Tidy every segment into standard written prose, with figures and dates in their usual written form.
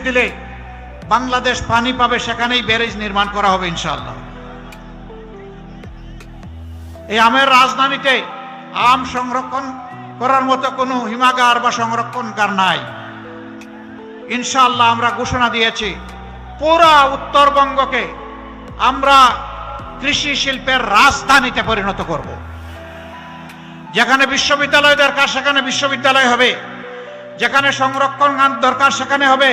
দিলে বাংলাদেশ পানি পাবে, সেখানেই ব্যারেজ নির্মাণ করা হবে ইনশাআল্লাহ। এই আমের রাজধানীতে আম সংরক্ষণ করার মতো কোনো হিমাগার বা সংরক্ষণগার নাই। ইনশাআল্লাহ আমরা ঘোষণা দিয়েছি পুরা উত্তরবঙ্গকে আমরা কৃষি শিল্পের রাজধানীতে পরিণত করব। যেখানে বিশ্ববিদ্যালয় দরকার সেখানে বিশ্ববিদ্যালয় হবে, যেখানে সংরক্ষণ দরকার সেখানে হবে,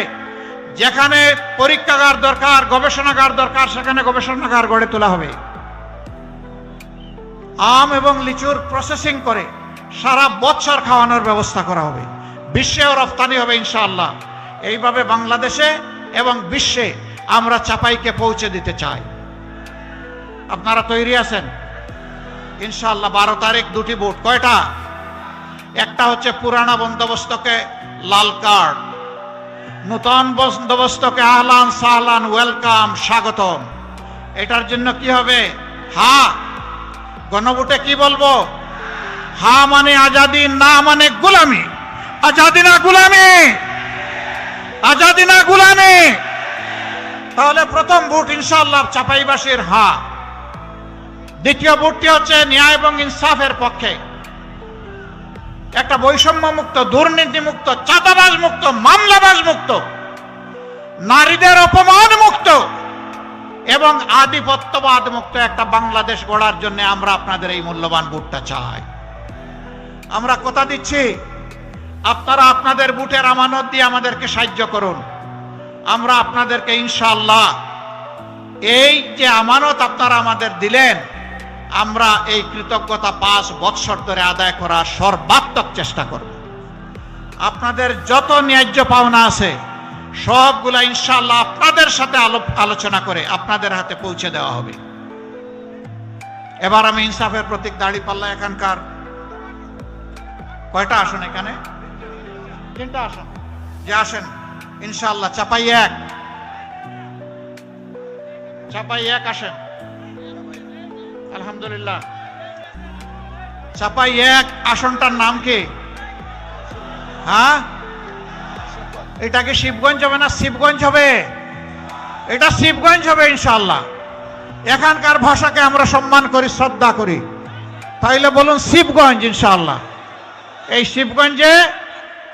যেখানে পরীক্ষাগার দরকার, গবেষণাগার দরকার সেখানে গবেষণাগার গড়ে তোলা হবে। আম এবং লিচুর প্রসেসিং করে সারা বছর খাওয়ানোর ব্যবস্থা করা হবে, বিশ্বেও রপ্তানি হবে ইনশাআল্লাহ। এইভাবে বাংলাদেশে এবং বিশ্বে আমরা চাপাইকে পৌঁছে দিতে চাই। আপনারা তৈরি আছেন ইনশাআল্লাহ? 12 তারিখ দুটি ভোট। কয়টা? একটা হচ্ছে পুরানা বন্দোবস্তকে লাল কার্ড, নতুন বন্দোবস্তকে আহলান সাহলান ওয়েলকাম স্বাগতম। এটার জন্য কি হবে? হা। গণভোটে কি বলবো? হা মানে আজাদি, না মানে গোলামি। আজাদি না গোলামি, আজাদি না গোলামি। তাহলে প্রথম ভোট ইনশাআল্লাহ চাপাইবাসীর হা। দ্বিতীয় ভোটটি হচ্ছে ন্যায় এবং ইনসাফের পক্ষে, একটা বৈষম্য মুক্ত, দুর্নীতি মুক্ত, চাঁদাবাজ মুক্ত, মামলাবাজ মুক্ত, নারীদের অপমান মুক্ত এবং আধিপত্যবাদ মুক্ত একটা বাংলাদেশ গড়ার জন্য আমরা আপনাদের এই মূল্যবান ভোটটা চাই। আমরা কথা দিচ্ছি, আপনারা আপনাদের ভোটের আমানত দিয়ে আমাদেরকে সাহায্য করুন। আমরা আপনাদেরকে ইনশাআল্লাহ এই যে আমানত আপনারা আমাদের দিলেন, আমরা এই কৃতজ্ঞতা 5 বৎসর ধরে আদায় করার সর্বাত্মক চেষ্টা করব। আপনাদের যত ন্যায্য পাওনা আছে সবগুলা ইনশাআল্লাহ আপনাদের সাথে আলোচনা করে আপনাদের হাতে পৌঁছে দেওয়া হবে। এবার আমি ইনসাফের প্রতীক দাঁড়িপাল্লা এখানকার কয়টা আসন? এখানে 3টা আসন। যে আসেন ইনশাআল্লাহ চাপাই 1, চাপাই 1 আসেন। আলহামদুলিল্লাহ। চাপাই 1 আসনটার নাম কি? হ্যাঁ, এটা কি শিবগঞ্জ হবে না শিবগঞ্জ হবে? এটা শিবগঞ্জ হবে ইনশাআল্লাহ। এখানকার ভাষাকে আমরা সম্মান করি, শ্রদ্ধা করি, তাইলে বলুন শিবগঞ্জ ইনশাআল্লাহ। এই শিবগঞ্জে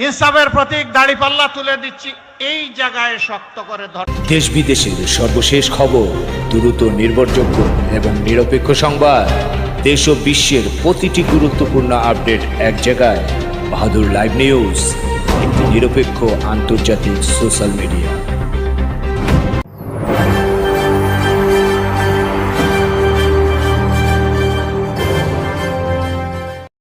ইনসাফের প্রতীক দাঁড়িপাল্লা তুলে দিচ্ছি। এই জায়গায় শক্ত করে ধর। দেশ বিদেশের সর্বশেষ খবর, দ্রুত, নির্ভরযোগ্য এবং নিরপেক্ষ সংবাদ, দেশ ও বিশ্বের প্রতিটি গুরুত্বপূর্ণ আপডেট এক জায়গায়। বাহাদুর লাইভ নিউজ, একটি নিরপেক্ষ আন্তর্জাতিক সোশ্যাল মিডিয়া।